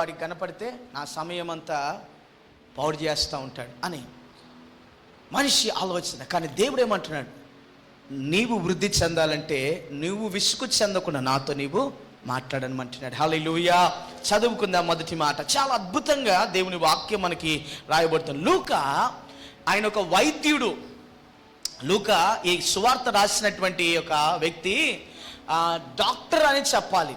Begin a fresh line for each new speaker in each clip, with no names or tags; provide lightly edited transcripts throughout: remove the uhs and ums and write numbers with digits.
వాడికి కనపడితే నా సమయం అంతా పాడు చేస్తూ ఉంటాడు అని మనిషి ఆలోచన. కానీ దేవుడు ఏమంటున్నాడు, నీవు వృద్ధి చెందాలంటే నువ్వు విసుగు చెందకుండా నాతో నీవు మాట్లాడనమంటున్నాడు. హల్లెలూయా. చదువుకుందాం మొదటి మాట. చాలా అద్భుతంగా దేవుని వాక్యం మనకి రాయబడుతుంది. లూకా ఆయన ఒక వైద్యుడు. లూకా ఈ సువార్త రాసినటువంటి ఒక వ్యక్తి డాక్టర్ అని చెప్పాలి.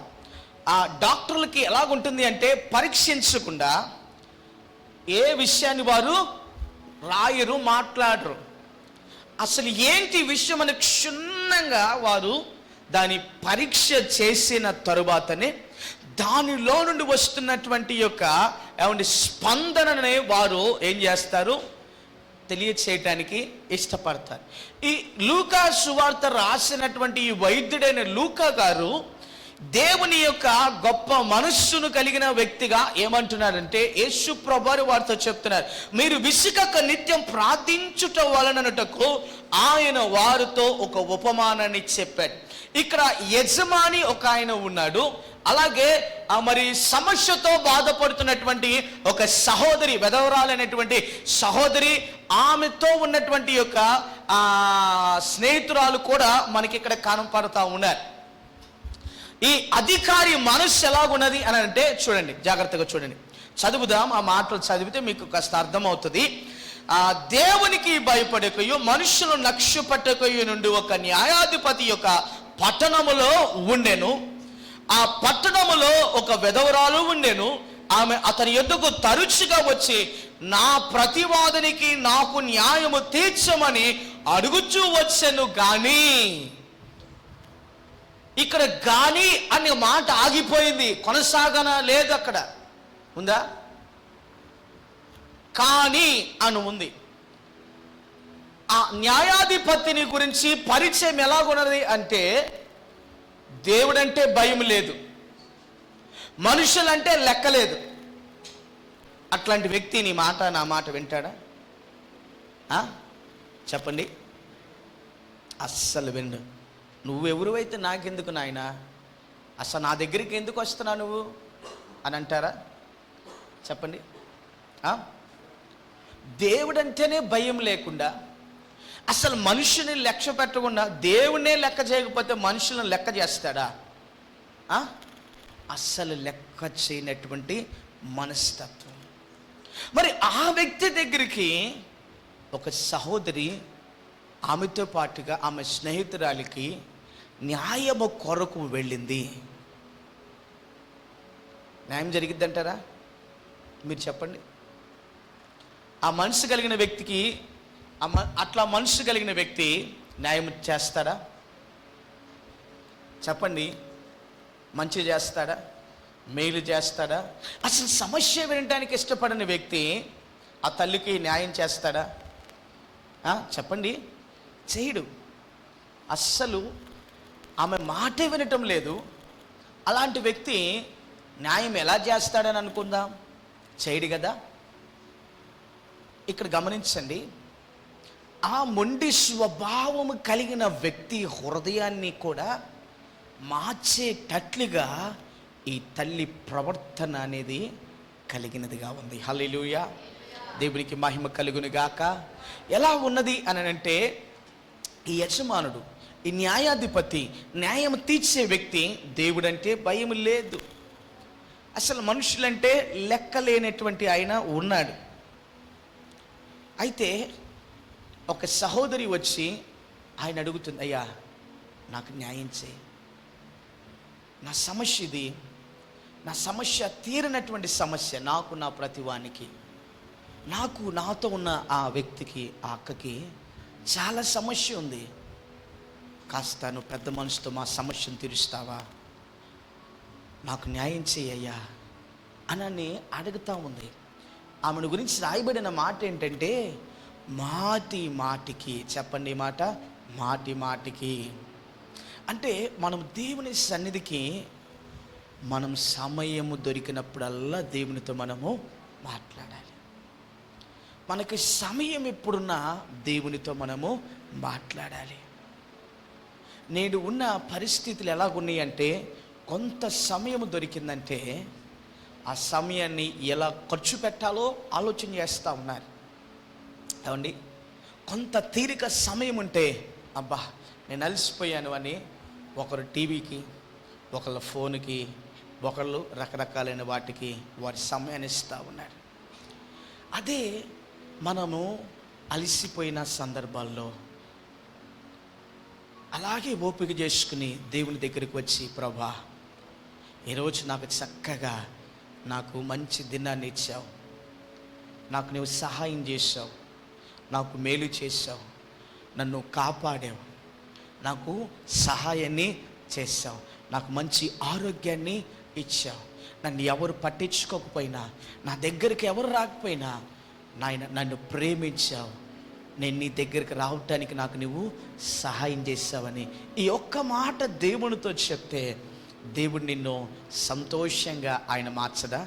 ఆ డాక్టర్లకి ఎలాగుంటుంది అంటే పరీక్షించకుండా ఏ విషయాన్ని వారు రాయరు, మాట్లాడరు. అసలు ఏంటి విషయం అని క్షుణ్ణంగా వారు దాని పరీక్ష చేసిన తరువాతనే దానిలో నుండి వస్తున్నటువంటి యొక్క స్పందననే వారు ఏం చేస్తారు, తెలియచేయటానికి ఇష్టపడతారు. ఈ లూకా సువార్త రాసినటువంటి ఈ వైద్యుడైన లూకా గారు దేవుని యొక్క గొప్ప మనస్సును కలిగిన వ్యక్తిగా ఏమంటున్నారంటే, యేసు ప్రభువారు వారితో చెప్తున్నారు, మీరు విసుకక నిత్యం ప్రార్థించుట వలనటకు ఆయన వారితో ఒక ఉపమానాన్ని చెప్పాడు. ఇక్కడ యజమాని ఒక ఆయన ఉన్నాడు, అలాగే మరి సమస్యతో బాధపడుతున్నటువంటి ఒక సహోదరి, వెధవరాలైనటువంటి సహోదరి, ఆమెతో ఉన్నటువంటి యొక్క స్నేహితురాలు కూడా మనకి ఇక్కడ కనపడతా ఉన్నారు. ఈ అధికారి మనస్సు ఎలాగున్నది అని అంటే చూడండి, జాగ్రత్తగా చూడండి, చదువుదాం. ఆ మాటలు చదివితే మీకు కాస్త అర్థమవుతుంది. దేవునికి భయపడకయు మనుషులు నక్షు పట్టకయు నుండి ఒక న్యాయాధిపతి యొక్క పట్టణములో ఉండెను. ఆ పట్టణములో ఒక విధవరాలు ఉండెను. ఆమె అతని యొద్దకు తరచుగా వచ్చి నా ప్రతివాదునికి నాకు న్యాయము తీర్చమని అడుగుచూ వచ్చెను. గాని ఇక్కడ గాని అనే మాట ఆగిపోయింది, కొనసాగన లేదు. అక్కడ ఉందా? కానీ అని ఉంది. ఆ న్యాయాధిపతిని గురించి పరిచయం ఎలాగున్నది అంటే, దేవుడంటే భయం లేదు, మనుషులంటే లెక్కలేదు. అట్లాంటి వ్యక్తి నీ మాట నా మాట వింటాడా? చెప్పండి. అస్సలు విండు. నువ్వెవరువైతే నాకెందుకు నాయన, అసలు నా దగ్గరికి ఎందుకు వస్తున్నావు నువ్వు అని అంటారా? చెప్పండి. దేవుడంటేనే భయం లేకుండా, అసలు మనుషుని లెక్క పెట్టకుండా, దేవుణ్ణే లెక్క చేయకపోతే మనుషులను లెక్క చేస్తాడా? అస్సలు లెక్క చేయనటువంటి మనస్తత్వం. మరి ఆ వ్యక్తి దగ్గరికి ఒక సహోదరి ఆమెతో పాటుగా ఆమె స్నేహితురాలికి న్యాయము కొరకు వెళ్ళింది. న్యాయం జరిగిద్దంటారా? మీరు చెప్పండి. ఆ మనసు కలిగిన వ్యక్తికి, అట్లా మనసు కలిగిన వ్యక్తి న్యాయం చేస్తాడా? చెప్పండి. మంచి చేస్తాడా? మేలు చేస్తాడా? అసలు సమస్య వినడానికి ఇష్టపడని వ్యక్తి ఆ తల్లికి న్యాయం చేస్తాడా? చెప్పండి. చేయడు. అస్సలు ఆమె మాటే వినటం లేదు. అలాంటి వ్యక్తి న్యాయం ఎలా చేస్తాడని అనుకుందాం? చేయడు కదా. ఇక్కడ గమనించండి, ఆ మొండి స్వభావము కలిగిన వ్యక్తి హృదయాన్ని కూడా మార్చేటట్లుగా ఈ తల్లి ప్రవర్తన అనేది కలిగినదిగా ఉంది. హల్లెలూయా. దేవునికి మహిమ కలుగును గాక. ఎలా ఉన్నది అని అంటే, ఈ యజమానుడు, ఈ న్యాయాధిపతి, న్యాయం తీర్చే వ్యక్తి దేవుడంటే భయం లేదు, అసలు మనుషులంటే లెక్కలేనటువంటి ఆయన ఉన్నాడు. అయితే ఒక సహోదరి వచ్చి ఆయన అడుగుతుంది, అయ్యా నాకు న్యాయం చేయి, నా సమస్య ఇది, నా సమస్య తీరినటువంటి సమస్య, నాకు, నా ప్రతివానికి, నాకు, నాతో ఉన్న ఆ వ్యక్తికి, ఆ అక్కకి చాలా సమస్య ఉంది, కాస్త నువ్వు పెద్ద మనసుతో మా సమస్యను తీరుస్తావా, నాకు న్యాయం చేయయ్యా అని అడుగుతూ ఉంది. ఆమెను గురించి రాయబడిన మాట ఏంటంటే, మాటి మాటికి. చెప్పండి మాట, మాటి మాటికి. అంటే మనం దేవుని సన్నిధికి మనం సమయము దొరికినప్పుడల్లా దేవునితో మనము మాట్లాడాలి. మనకి సమయం ఎప్పుడున్నా దేవునితో మనము మాట్లాడాలి. నేడు ఉన్న పరిస్థితులు ఎలాగున్నాయి అంటే, కొంత సమయం దొరికిందంటే ఆ సమయాన్ని ఎలా ఖర్చు పెట్టాలో ఆలోచన చేస్తూ ఉన్నారు. ఏమండి, కొంత తీరిక సమయం ఉంటే అబ్బా నేను అలసిపోయాను అని ఒకరు టీవీకి, ఒకళ్ళ ఫోన్కి, ఒకళ్ళు రకరకాలైన వాటికి వారి సమయాన్ని ఇస్తూ ఉన్నారు. అదే మనము అలసిపోయిన సందర్భాల్లో అలాగే ఓపిక చేసుకుని దేవుని దగ్గరికి వచ్చి, ప్రభా ఈరోజు నాకు చక్కగా నాకు మంచి దినాన్ని ఇచ్చావు, నాకు నువ్వు సహాయం చేశావు, నాకు మేలు చేశావు, నన్ను కాపాడావు, నాకు సహాయాన్ని చేశావు, నాకు మంచి ఆరోగ్యాన్ని ఇచ్చావు, నన్ను ఎవరు పట్టించుకోకపోయినా, నా దగ్గరికి ఎవరు రాకపోయినా నాయన నన్ను ప్రేమించావు, నేను నీ దగ్గరికి రావటానికి నాకు నువ్వు సహాయం చేశావని ఈ ఒక్క మాట దేవునితో చెప్తే దేవుడు నిన్ను సంతోషంగా ఆయన మార్చడా?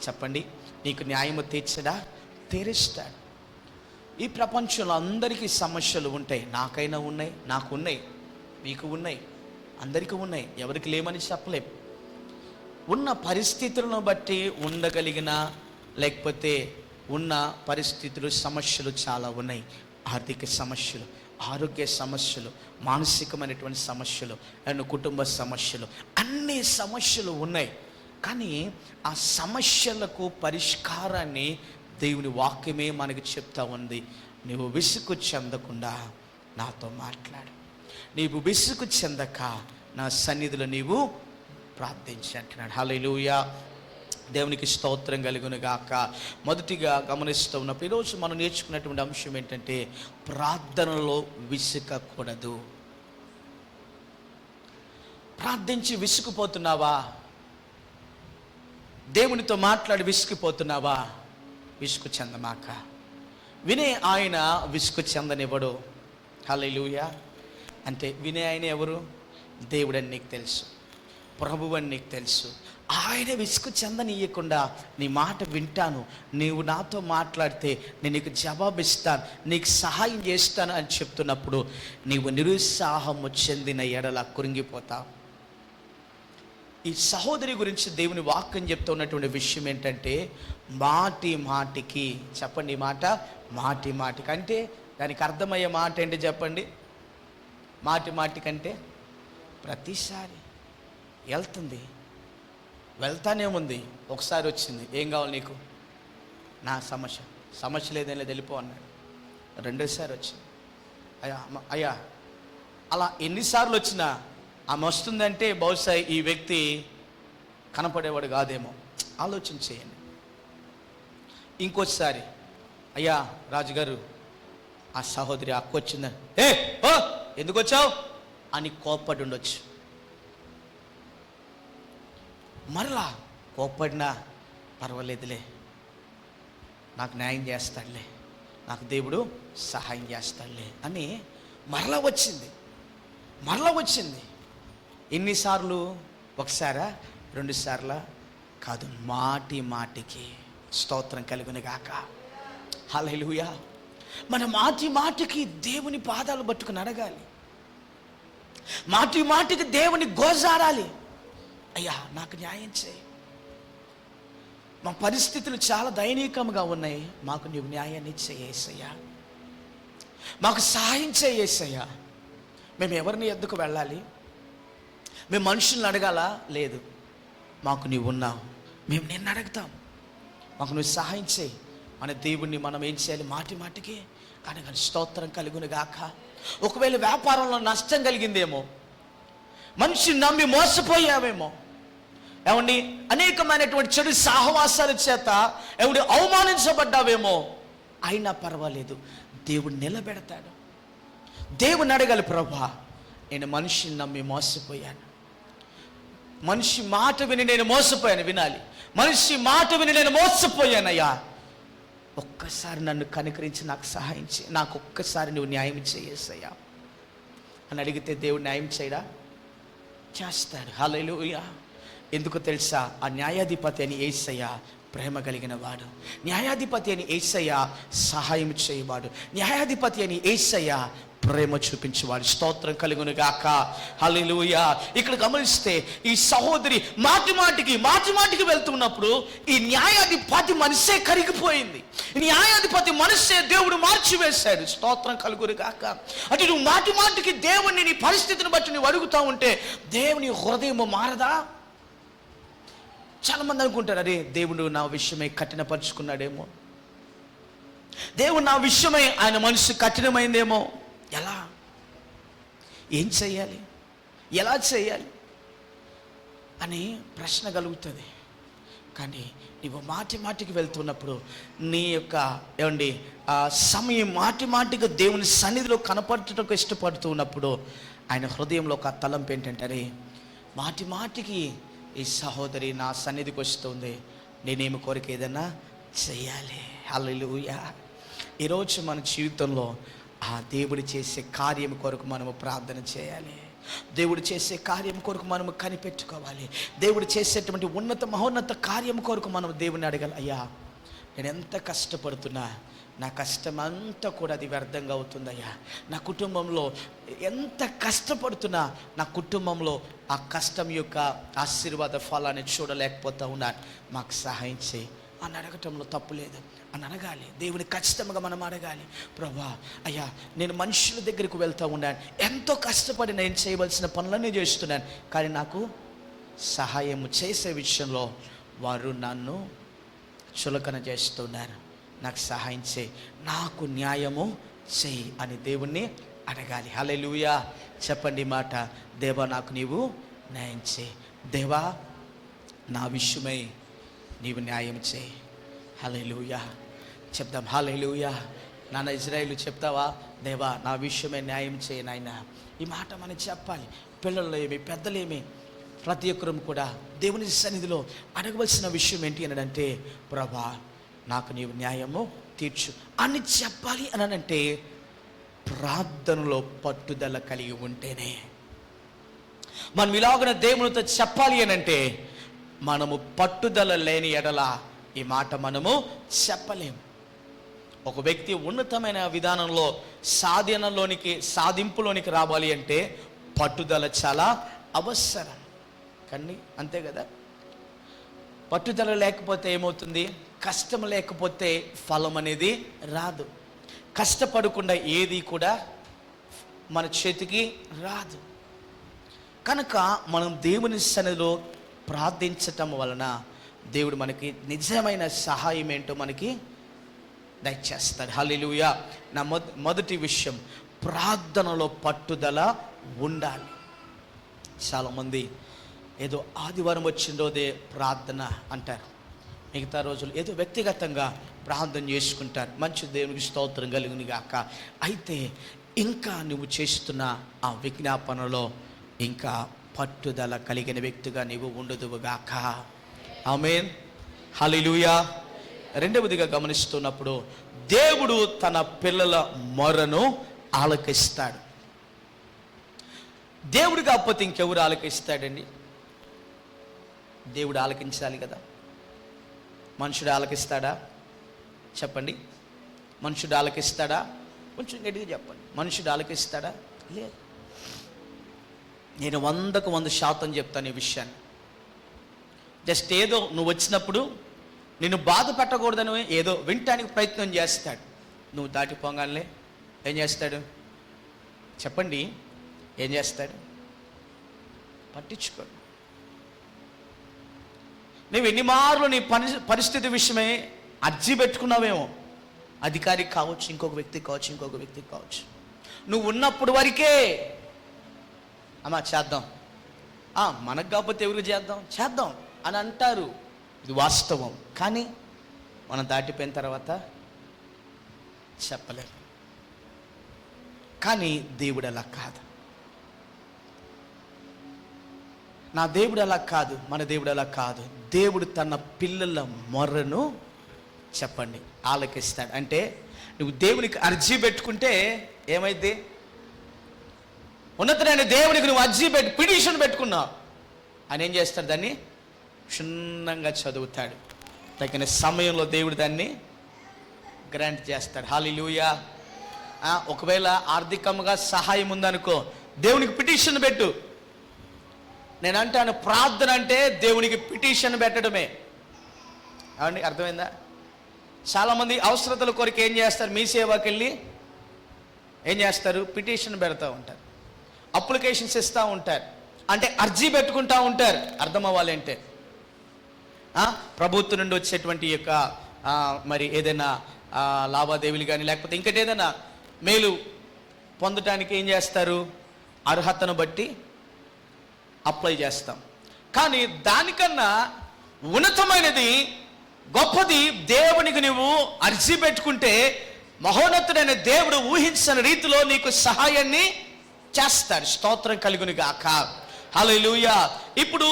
చెప్పండి, నీకు న్యాయము తీర్చడా? తీరుస్తాడు. ఈ ప్రపంచంలో అందరికీ సమస్యలు ఉంటాయి. నాకైనా ఉన్నాయి, నాకు ఉన్నాయి, మీకు ఉన్నాయి, అందరికీ ఉన్నాయి. ఎవరికి లేమని చెప్పలేం. ఉన్న పరిస్థితులను బట్టి ఉండగలిగిన, లేకపోతే ఉన్న పరిస్థితులు, సమస్యలు చాలా ఉన్నాయి. ఆర్థిక సమస్యలు, ఆరోగ్య సమస్యలు, మానసికమైనటువంటి సమస్యలు, అండ్ కుటుంబ సమస్యలు, అన్ని సమస్యలు ఉన్నాయి. కానీ ఆ సమస్యలకు పరిష్కారాన్ని దేవుని వాక్యమే మనకి చెప్తా ఉంది. నీవు విసుగు చెందకుండా నాతో మాట్లాడు, నీవు విసుగు చెందక నా సన్నిధిలో నీవు ప్రార్థించి అంటున్నాడు. హల్లెలూయా, దేవునికి స్తోత్రం కలుగును గాక. మొదటిగా గమనిస్తూ ఉన్నప్పుడు ఈరోజు మనం నేర్చుకున్నటువంటి అంశం ఏంటంటే ప్రార్థనలో విసుగకూడదు. ప్రార్థించి విసుగుపోతున్నావా? దేవునితో మాట్లాడి విసుగుపోతున్నావా? విసుగు చెందమాక. వినే ఆయన విసుగు చెందనివ్వడు. హల్లెలూయా. అంటే వినే ఆయన ఎవరు? దేవుడని నీకు తెలుసు, ప్రభువు అని నీకు తెలుసు. ఆయన విసుగు చెందనీయకుండా నీ మాట వింటాను, నీవు నాతో మాట్లాడితే నేను నీకు జవాబిస్తాను, నీకు సహాయం చేస్తాను అని చెప్తున్నప్పుడు నీవు నిరుత్సాహము చెందిన ఎడల కృంగిపోతావు. ఈ సహోదరి గురించి దేవుని వాక్యం చెప్తున్నటువంటి విషయం ఏంటంటే మాటి మాటికి, చెప్పండి మాట, మాటి మాటికి అంటే దానికి అర్థమయ్యే మాట ఏంటి చెప్పండి? మాటి మాటికంటే ప్రతిసారి వెళ్తుంది, వెళ్తానే ఉంది. ఒకసారి వచ్చింది, ఏం కావాలి నీకు? నా సమస్య లేదేం లేదు, వెళ్ళిపో అన్నాడు. రెండోసారి వచ్చింది, అయ్యా అలా ఎన్నిసార్లు వచ్చినా ఆమె వస్తుందంటే బహుశా ఈ వ్యక్తి కనపడేవాడు కాదేమో. ఆలోచన చేయండి. ఇంకోసారి, అయ్యా రాజుగారు ఆ సహోదరి అక్క వచ్చిందని, ఓ ఎందుకు వచ్చావు అని కోప్పడి ఉండొచ్చు. మరలా కోప్పడినా పర్వాలేదులే, నాకు న్యాయం చేస్తాడులే, నాకు దేవుడు సహాయం చేస్తాడులే అని మరలా వచ్చింది. ఎన్నిసార్లు? ఒకసారా, రెండు సార్లా కాదు, మాటి మాటికి. స్తోత్రం కలుగును గాక. హల్లెలూయా. మన మాటి మాటికి దేవుని పాదాలు పట్టుకుని అడగాలి, మాటి మాటికి దేవుని గోజారాలి. అయ్యా నాకు న్యాయం చేయి, మా పరిస్థితులు చాలా దయనీయంగా ఉన్నాయి, మాకు నీవు న్యాయాన్ని చేయేసయ్యా, మాకు సహాయం చేయేసయ్యా. మేము ఎవరిని ఎద్దుకు వెళ్ళాలి? మేము మనుషుల్ని అడగాలా? లేదు, మాకు నీవు ఉన్నావు, మేము నిన్ను అడుగుతాం, మాకు నువ్వు సహాయం చేయి. మన దేవుణ్ణి మనం ఏం చేయాలి? మాటి మాటికి అనగానే. స్తోత్రం కలుగును గాక. ఒకవేళ వ్యాపారంలో నష్టం కలిగిందేమో, మనిషిని నమ్మి మోసపోయావేమో, ఏమండి అనేకమైనటువంటి చెడు సహవాసాల చేత ఏమండి అవమానించబడ్డావేమో, అయినా పర్వాలేదు, దేవుడు నిలబెడతాడు. దేవుని అడగాలి, ప్రభా నేను మనిషిని నమ్మి మోసపోయాను, మనిషి మాట విని నేను మోసపోయాను. వినాలి, మనిషి మాట విని నేను మోసపోయానయ్యా, ఒక్కసారి నన్ను కనికరించి నాకు సహాయం చేయి, నాకు ఒక్కసారి నువ్వు న్యాయం చేయేసయ్యా అని అడిగితే దేవుడు న్యాయం చేయడా? చేస్తాడు. హల్లెలూయా. ఎందుకు తెలుసా? ఆ న్యాయాధిపతి అని యేసయ్య ప్రేమ కలిగిన వాడు. న్యాయాధిపతి అని యేసయ్య సహాయం చేయవాడు. న్యాయాధిపతి అని యేసయ్య ప్రేమ చూపించేవాడు. స్తోత్రం కలుగును గాక. హల్లెలూయా. ఇక్కడ గమనిస్తే ఈ సహోదరి మాటి మాటికి వెళ్తున్నప్పుడు ఈ న్యాయాధిపతి మనసే కరిగిపోయింది. న్యాయాధిపతి మనసే దేవుడు మార్చివేశాడు. స్తోత్రం కలుగును గాక. అంటే నువ్వు మాటికి దేవుణ్ణి నీ పరిస్థితిని బట్టి నువ్వు అడుగుతా ఉంటే దేవుని హృదయం మారదా? చాలా మంది అనుకుంటారు, అరే దేవుడు నా విషయమై కఠినపరుచుకున్నాడేమో, దేవుడు నా విషయమై ఆయన మనసు కఠినమైందేమో. ఎలా, ఏం చెయ్యాలి, ఎలా చేయాలి అని ప్రశ్న కలుగుతుంది. కానీ నువ్వు మాటికి వెళ్తున్నప్పుడు నీ యొక్క సమయం మాటిగా దేవుని సన్నిధిలో కనపడటకు ఇష్టపడుతూ ఉన్నప్పుడు ఆయన హృదయంలో ఒక తలంపు ఏంటంటే, అరే మాటికి ఈ సహోదరి నా సన్నిధికి వస్తుంది, నేనేమి కోరిక ఏదన్నా చెయ్యాలి. హల్లెలూయా. ఈరోజు మన జీవితంలో ఆ దేవుడు చేసే కార్యం కొరకు మనము ప్రార్థన చేయాలి. దేవుడు చేసే కార్యం కొరకు మనము కనిపెట్టుకోవాలి. దేవుడు చేసేటువంటి మహోన్నత కార్యం కొరకు మనం దేవుని అడగాలి. అయ్యా, నేను ఎంత కష్టపడుతున్నా నా కష్టం అంతా కూడా అది వ్యర్థంగా అవుతుందయ్యా. నా కుటుంబంలో ఎంత కష్టపడుతున్నా నా కుటుంబంలో ఆ కష్టం యొక్క ఆశీర్వాద ఫలాన్ని చూడలేకపోతా ఉన్నాను, మాకు సహాయం చేయి అని అడగటంలో తప్పు లేదు అని అడగాలి. దేవుని ఖచ్చితంగా మనం అడగాలి. ప్రభువా, అయ్యా నేను మనుషుల దగ్గరికి వెళ్తూ ఉన్నాను, ఎంతో కష్టపడి నేను చేయవలసిన పనులన్నీ చేస్తున్నాను, కానీ నాకు సహాయం చేసే విషయంలో వారు నన్ను చులకన చేస్తున్నారు, నాకు సహాయం చేయి, నాకు న్యాయము చేయి అని దేవుణ్ణి అడగాలి. హల్లెలూయా. చెప్పండి మాట, దేవా నాకు నీవు న్యాయం చేయి, దేవా నా విషయమై నీవు న్యాయం చేయి. హల్లెలూయా. చెప్దాం హల్లెలూయా. నాన్న ఇజ్రాయేలు చెప్తావా, దేవా నా విషయమే న్యాయం చేయి నాయన. ఈ మాట మనం చెప్పాలి. పిల్లలు ఏమి పెద్దలేమి ప్రతి ఒక్కరూ కూడా దేవుని సన్నిధిలో అడగవలసిన విషయం ఏంటి అని అంటే, ప్రభా నాకు నీవు న్యాయము తీర్చు అని చెప్పాలి అని అంటే ప్రార్థనలో పట్టుదల కలిగి ఉంటేనే. మనం ఇలాగన దేవునితో చెప్పాలి అని అంటే మనము పట్టుదల లేని ఎడల ఈ మాట మనము చెప్పలేము. ఒక వ్యక్తి ఉన్నతమైన విధానంలో సాధింపులోనికి రావాలి అంటే పట్టుదల చాలా అవసరం. కానీ అంతే కదా, పట్టుదల లేకపోతే ఏమవుతుంది, కష్టం లేకపోతే ఫలం అనేది రాదు. కష్టపడకుండా ఏది కూడా మన చేతికి రాదు. కనుక మనం దేవుని సన్నిధిలో ప్రార్థించటం వలన దేవుడు మనకి నిజమైన సహాయం ఏంటో మనకి దయచేస్తాడు. హల్లెలూయా. నా మొదటి విషయం, ప్రార్థనలో పట్టుదల ఉండాలి. చాలామంది ఏదో ఆదివారం వచ్చిన రోజే ప్రార్థన అంటారు, మిగతా రోజులు ఏదో వ్యక్తిగతంగా ప్రార్థన చేసుకుంటారు. మంచి దేవునికి స్తోత్రం కలుగును గాక. అయితే ఇంకా నువ్వు చేస్తున్న ఆ విజ్ఞాపనలో ఇంకా పట్టుదల కలిగిన వ్యక్తిగా నీవు ఉండుదువుగాక. ఆమేన్. హల్లెలూయా. రెండవదిగా గమనిస్తున్నప్పుడు దేవుడు తన పిల్లల మొరను ఆలకిస్తాడు. దేవుడు కాకపోతే ఇంకెవరు ఆలకిస్తాడండి? దేవుడు ఆలకించాలి కదా. మనుషుడు ఆలకిస్తాడా? చెప్పండి. మనుషుడు ఆలకిస్తాడా? కొంచెం గట్టిగా చెప్పండి. మనుషుడు ఆలకిస్తాడా? లేదు. నేను 100% చెప్తాను ఈ విషయాన్ని. జస్ట్ ఏదో నువ్వు వచ్చినప్పుడు నిన్ను బాధ పెట్టకూడదని ఏదో వినటానికి ప్రయత్నం చేస్తాడు. నువ్వు దాటిపోగానే ఏం చేస్తాడు చెప్పండి? ఏం చేస్తాడు? పట్టించుకోడు. నువ్వు ఎన్ని మార్లు నీ పరిస్థితి విషయమే అర్జీ పెట్టుకున్నావేమో, అధికారికి కావచ్చు, ఇంకొక వ్యక్తికి కావచ్చు, నువ్వు ఉన్నప్పుడు వరకే అమ్మా చేద్దాం, మనకు కాకపోతే ఎవరికి చేద్దాం అని అంటారు. ఇది వాస్తవం. కానీ మనం దాటిపోయిన తర్వాత చెప్పలేము. కానీ దేవుడు అలా కాదు. నా దేవుడు అలా కాదు, మన దేవుడు అలా కాదు. దేవుడు తన పిల్లల మొర్రను చెప్పండి ఆలకిస్తాడు. అంటే నువ్వు దేవునికి అర్జీ పెట్టుకుంటే ఏమైంది? ఉన్నతమైన దేవునికి నువ్వు అర్జీ పిటిషన్ పెట్టుకున్నావు అని ఏం చేస్తాడు? దాన్ని క్షుణ్ణంగా చదువుతాడు. తగిన సమయంలో దేవుడు దాన్ని గ్రాంట్ చేస్తాడు. హల్లెలూయా. ఒకవేళ ఆర్థికంగా సహాయం ఉందనుకో, దేవునికి పిటిషన్ పెట్టు. నేను అంటాను, ప్రార్థన అంటే దేవునికి పిటిషన్ పెట్టడమే. అవండి, అర్థమైందా? చాలామంది అవసరతల కొరకు ఏం చేస్తారు, మీ సేవకి వెళ్ళి ఏం చేస్తారు, పిటిషన్ పెడతా ఉంటారు, అప్లికేషన్స్ ఇస్తూ ఉంటారు, అంటే అర్జీ పెట్టుకుంటూ ఉంటారు. అర్థం అవ్వాలంటే ప్రభుత్వం నుండి వచ్చేటువంటి యొక్క మరి ఏదైనా లావాదేవీలు కానీ లేకపోతే ఇంకటి ఏదైనా మేలు పొందటానికి ఏం చేస్తారు, అర్హతను బట్టి అప్లై చేస్తాం. కానీ దానికన్నా ఉన్నతమైనది, గొప్పది, దేవునికి నువ్వు అర్జీ పెట్టుకుంటే మహోన్నతుడైన దేవుడు ఊహించని రీతిలో నీకు సహాయాన్ని చేస్తాడు. స్తోత్రం కలుగును గాక. హల్లెలూయా. ఇప్పుడు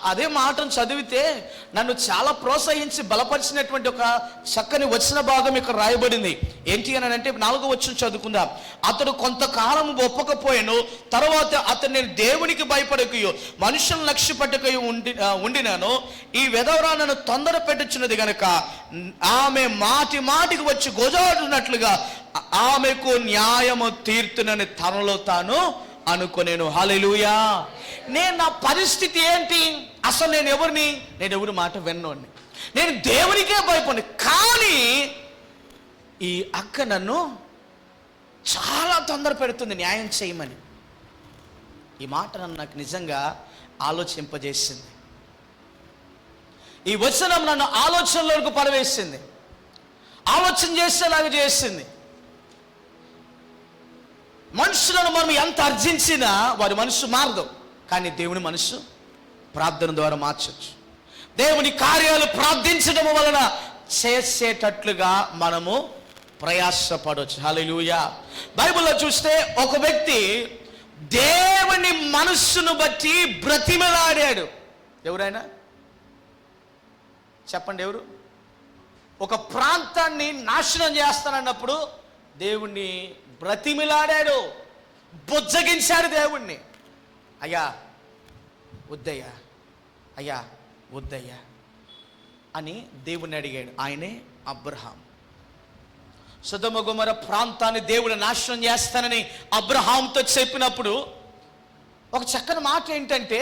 అదే మాటను చదివితే నన్ను చాలా ప్రోత్సహించి బలపరిచినటువంటి ఒక చక్కని వచన భాగం ఇక్కడ రాయబడింది. ఏంటి అని అంటే 4వ వచనం చదువుకుందాం. అతడు కొంతకాలం ఒప్పకపోయాను, తర్వాత అతను నేను దేవునికి భయపడకయో మనుషులను లక్ష్య పట్టకయో ఉండినాను. ఈ వెధవరా నన్ను తొందర పెట్టుచున్నది గనక ఆమె మాటి మాటికి వచ్చి గోజాడున్నట్లుగా ఆమెకు న్యాయము తీర్తునని తనలో తాను అనుకోనేను. హల్లెలూయా. నేను నా పరిస్థితి ఏంటి, అసలు నేను ఎవరి మాట విన్నోడిని, నేను దేవునికే భయపడి. కానీ ఈ అక్క నన్ను చాలా తొందర పెడుతుంది న్యాయం చేయమని. ఈ మాట నన్ను నాకు నిజంగా ఆలోచింపజేసింది. ఈ వచనం నన్ను ఆలోచనలోకి పడవేసింది, ఆలోచన చేసేలాగా చేసింది. మనుషులను మనం ఎంత అర్జించినా వారి మనసు మారదు, కానీ దేవుని మనసు ప్రార్థన ద్వారా మార్చవచ్చు. దేవుని కార్యాలు ప్రార్థించడం వలన చేసేటట్లుగా మనము ప్రయాసపడవచ్చు. హల్లెలూయా. బైబిల్లో చూస్తే ఒక వ్యక్తి దేవుని మనస్సును బట్టి బ్రతిమలాడాడు. ఎవరైనా చెప్పండి, ఎవరు? ఒక ప్రాంతాన్ని నాశనం చేస్తానన్నప్పుడు దేవుణ్ణి బ్రతిమిలాడాడు, బుజ్జగించాడు దేవుణ్ణి. అయ్యా వద్దయ్యా, అయ్యా వద్దయ్యా అని దేవుణ్ణి అడిగాడు. ఆయనే అబ్రహాం. సొదొమ గొమొర్రా ప్రాంతాన్ని దేవుడు నాశనం చేస్తానని అబ్రహాంతో చెప్పినప్పుడు ఒక చక్కని మాట ఏంటంటే,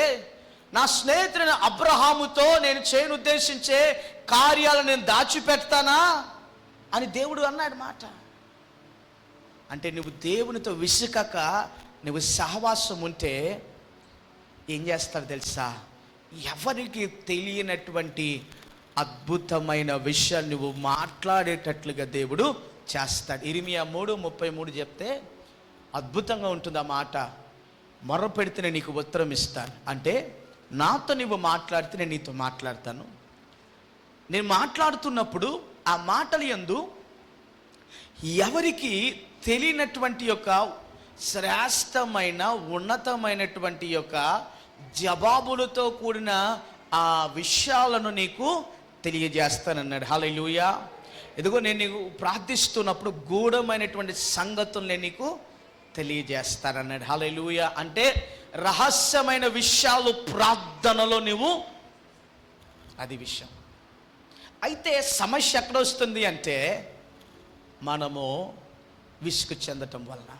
నా స్నేహితుడైన అబ్రహాముతో నేను చేయను ఉద్దేశించే కార్యాలను నేను దాచిపెడతానా అని దేవుడు అన్నాడు మాట. అంటే నువ్వు దేవునితో విసుకక నువ్వు సహవాసం ఉంటే ఏం చేస్తాడు తెలుసా, ఎవరికి తెలియనటువంటి అద్భుతమైన విషయాలు నువ్వు మాట్లాడేటట్లుగా దేవుడు చేస్తాడు. ఇర్మియా 3:33 చెప్తే అద్భుతంగా ఉంటుంది ఆ మాట. మొర్ర పెడితే నీకు ఉత్తరం ఇస్తాను. అంటే నాతో నువ్వు మాట్లాడితే నేను నీతో మాట్లాడతాను. నేను మాట్లాడుతున్నప్పుడు ఆ మాటలు యందు ఎవరికి తెలియనటువంటి యొక్క శ్రేష్టమైన ఉన్నతమైనటువంటి యొక్క జవాబులతో కూడిన ఆ విషయాలను నీకు తెలియజేస్తానన్నాడు. హల్లెలూయా. ఇదిగో నేను నీకు ప్రార్థిస్తున్నప్పుడు గూఢమైనటువంటి సంగతులు నేను నీకు తెలియజేస్తానన్నాడు. హల్లెలూయా. అంటే రహస్యమైన విషయాలు ప్రార్థనలో నువ్వు, అది విషయం. అయితే సమస్య ఎక్కడ వస్తుంది అంటే, మనము విసుగు చెందటం వలన,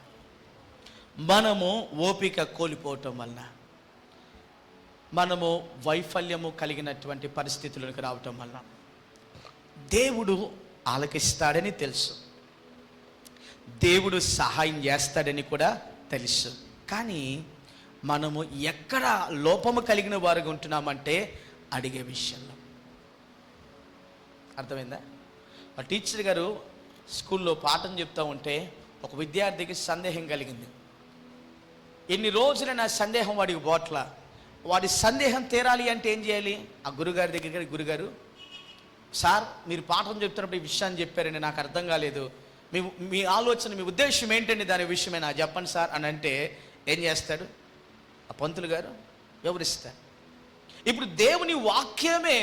మనము ఓపిక కోల్పోవటం వలన, మనము వైఫల్యము కలిగినటువంటి పరిస్థితులకు రావటం వలన దేవుడు ఆలకిస్తాడని తెలుసు, దేవుడు సహాయం చేస్తాడని కూడా తెలుసు. కానీ మనము ఎక్కడ లోపము కలిగిన వారుగా ఉంటున్నామంటే అడిగే విషయంలో. అర్థమైందా? మా టీచర్ గారు స్కూల్లో పాఠం చెప్తూ ఉంటే ఒక విద్యార్థికి సందేహం కలిగింది. ఎన్ని రోజులు నా సందేహం వాడికి బోట్ల. వాడి సందేహం తీరాలి అంటే ఏం చేయాలి? ఆ గురుగారి దగ్గరికి, గురుగారు సార్ మీరు పాఠం చెప్తున్నప్పుడు ఈ విషయాన్ని చెప్పారండి, నాకు అర్థం కాలేదు, మీ ఆలోచన, మీ ఉద్దేశం ఏంటండి దాని విషయమే నాకు చెప్పండి సార్ అని అంటే ఏం చేస్తాడు ఆ పంతులు గారు? వివరిస్తారు. ఇప్పుడు దేవుని వాక్యమే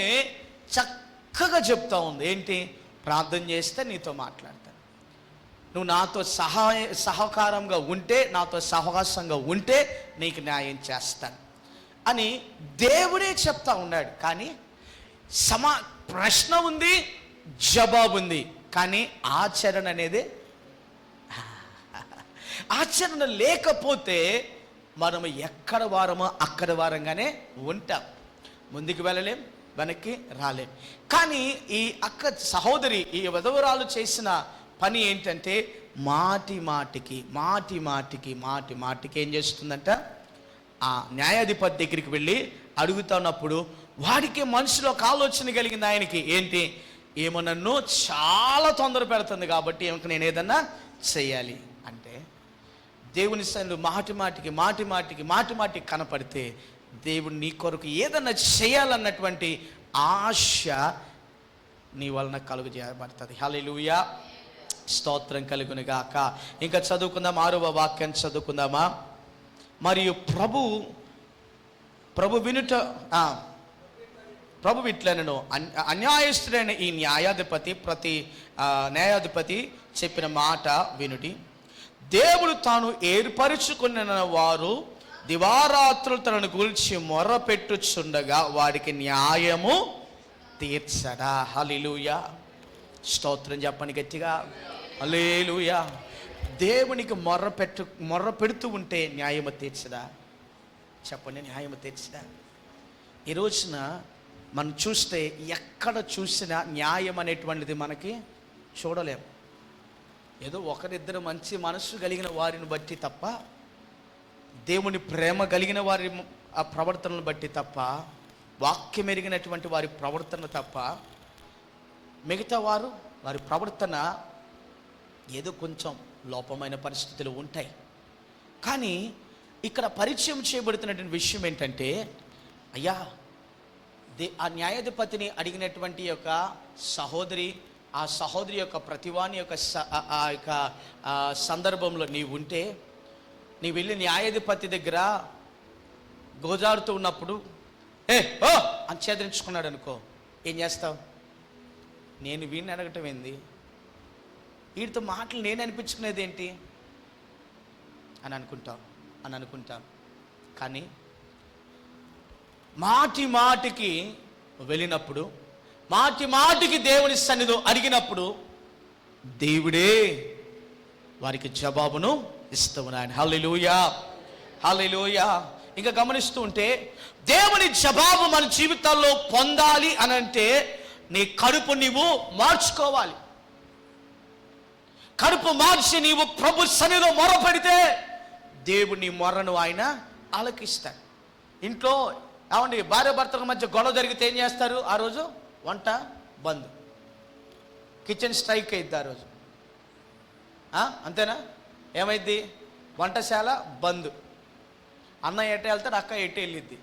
చక్కగా చెప్తా ఉంది. ఏంటి? ప్రార్థన చేస్తే నీతో మాట్లాడతాను, నువ్వు నాతో సహకారంగా ఉంటే, నాతో సహవాసంగా ఉంటే నీకు న్యాయం చేస్తాను అని దేవుడే చెప్తా ఉన్నాడు. కానీ ప్రశ్న ఉంది, జవాబు ఉంది, కానీ ఆచరణ అనేది ఆచరణ లేకపోతే మనము ఎక్కడ వారమో అక్కడ వారంగానే ఉంటాం. ముందుకు వెళ్ళలేం, వెనక్కి రాలేం. కానీ ఈ అక్క సహోదరి, ఈ వధువరాలు చేసిన పని ఏంటంటే మాటి మాటికి ఏం చేస్తుందంట, ఆ న్యాయాధిపతి దగ్గరికి వెళ్ళి అడుగుతున్నప్పుడు వాడికి మనసులో ఒక ఆలోచన కలిగింది. ఆయనకి ఏంటి, ఏమో నన్ను చాలా తొందర పెడుతుంది కాబట్టి ఏమో నేను ఏదన్నా చెయ్యాలి అంటే, దేవుని సన్నిధిలో మాటి మాటికి కనపడితే దేవుడు నీ కొరకు ఏదన్నా చేయాలన్నటువంటి ఆశ నీ వలన కలుగు చేయబడుతుంది. హల్లెలూయా, స్తోత్రం కలుగును గాక. ఇంకా చదువుకుందాం, 6వ వాక్యాన్ని చదువుకుందామా. మరియు ప్రభు ఇట్లనెను, అన్యాయస్తుడైన ఈ న్యాయాధిపతి చెప్పిన మాట వినుడి. దేవుడు తాను ఏర్పరచుకున్న వారు దివారాత్రులు తనను గురించి మొర్రపెట్టుచుండగా వాడికి న్యాయము తీర్చడా. హల్లెలూయా, స్తోత్రం చెప్పండి గట్టిగా, హల్లెలూయా. దేవునికి మొర్ర పెడుతూ ఉంటే న్యాయము తీర్చదా? చెప్పండి, న్యాయము తీర్చదా? ఈ రోజున మనం చూస్తే ఎక్కడ చూసినా న్యాయం అనేటువంటిది మనకి చూడలేము. ఏదో ఒకరిద్దరు మంచి మనసు కలిగిన వారిని బట్టి తప్ప, దేవుని ప్రేమ కలిగిన వారి ఆ ప్రవర్తనను బట్టి తప్ప, వాక్యం ఎరిగినటువంటి వారి ప్రవర్తన తప్ప, మిగతా వారి ప్రవర్తన ఏదో కొంచెం లోపమైన పరిస్థితులు ఉంటాయి. కానీ ఇక్కడ పరిచయం చేయబడుతున్నటువంటి విషయం ఏంటంటే, అయ్యా, ఆ న్యాయాధిపతిని అడిగినటువంటి యొక్క సహోదరి, ఆ సహోదరి యొక్క ప్రతివాని యొక్క ఆ యొక్క సందర్భంలో నీవు ఉంటే, నీవు వెళ్ళి న్యాయాధిపతి దగ్గర గోజారుతూ ఉన్నప్పుడు ఓ అని చేదరించుకున్నాడు అనుకో, ఏం చేస్తావు? నేను వీడిని అడగటం ఏంది, వీడితో మాటలు నేను అనిపించుకునేది ఏంటి అని అనుకుంటాం. కానీ మాటికి వెళ్ళినప్పుడు, మాటికి దేవుని సన్నిధిలో అడిగినప్పుడు దేవుడే వారికి జవాబును ఇస్తూ ఉన్నాడు. హల్లెలూయా, హల్లెలూయా. ఇంకా గమనిస్తూ ఉంటే దేవుని జవాబు మన జీవితాల్లో పొందాలి అని అంటే నీ కడుపు నీవు మార్చుకోవాలి. కడుపు మార్చి నీవు ప్రభు సన్నిధిలో మొరపెడితే దేవుని మొర్రను ఆయన ఆలకిస్తాడు. ఇంట్లో ఏమండి, భార్య భర్తల మధ్య గొడవ జరిగితే ఏం చేస్తారు? ఆ రోజు వంట బంద్, కిచెన్ స్ట్రైక్ అయింది ఆ రోజు. అంతేనా? ఏమైద్ది? వంటశాల బంద్. అన్న ఎట్ట వెళ్తాడు, అక్క ఎట్ట వెళ్ళిద్ది.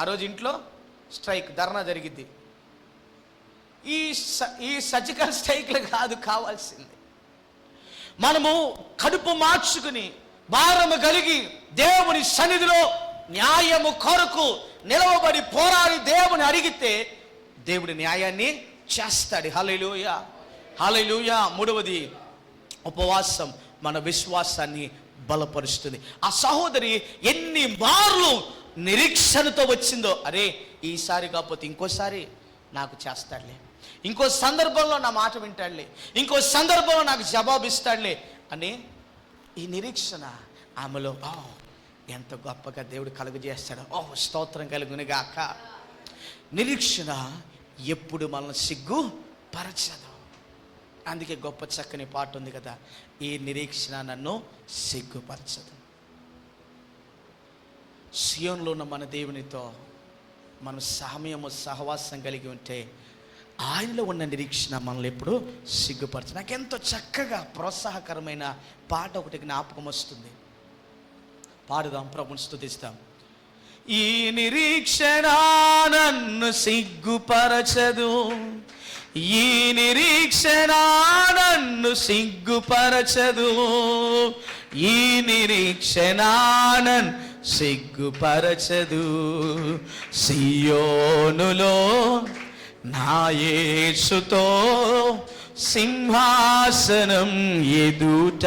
ఆ రోజు ఇంట్లో స్ట్రైక్, ధర్నా జరిగిద్ది. ఈ సర్జికల్ స్ట్రైక్లు కాదు కావాల్సింది. మనము కడుపు మార్చుకుని భారము కలిగి దేవుని సన్నిధిలో న్యాయము కొరకు నిలవబడి పోరాడి దేవుని అడిగితే దేవుడి న్యాయాన్ని చేస్తాడు. హల్లెలూయా, హల్లెలూయా. 3వది, ఉపవాసం మన విశ్వాసాన్ని బలపరుస్తుంది. ఆ సహోదరి ఎన్ని మార్లు నిరీక్షణతో వచ్చిందో, అరే ఈసారి కాకపోతే ఇంకోసారి నాకు చేస్తాడులే, ఇంకో సందర్భంలో నా మాట వింటాడులే, ఇంకో సందర్భంలో నాకు జవాబు ఇస్తాడులే అని ఈ నిరీక్షణ ఆమెలో, ఎంత గొప్పగా దేవుడు కలుగజేస్తాడు. స్తోత్రం కలుగును గాక. నిరీక్షణ ఎప్పుడు మనల్ని సిగ్గుపరచదు. అందుకే గొప్ప చక్కని పాట ఉంది కదా, ఈ నిరీక్షణ నన్ను సిగ్గుపరచదు. సియోనులో ఉన్న మన దేవునితో మనం సహవాసం కలిగి ఉంటే ఆయనలో ఉన్న నిరీక్షణ మనల్ని ఎప్పుడు సిగ్గుపరచదు. నాకెంతో చక్కగా ప్రోత్సాహకరమైన పాట ఒకటి జ్ఞాపకం వస్తుంది. పాడుదాం, ప్రభుని స్తుతిస్తాం. ఈ నిరీక్షణ నన్ను సిగ్గుపరచదు, ఈ నిరీక్షణ నన్ను సిగ్గుపరచదు, ఈ నిరీక్షణ నన్ను సిగ్గుపరచదు. సియోనులో నా యేసుతో సింహాసనం ఎదుట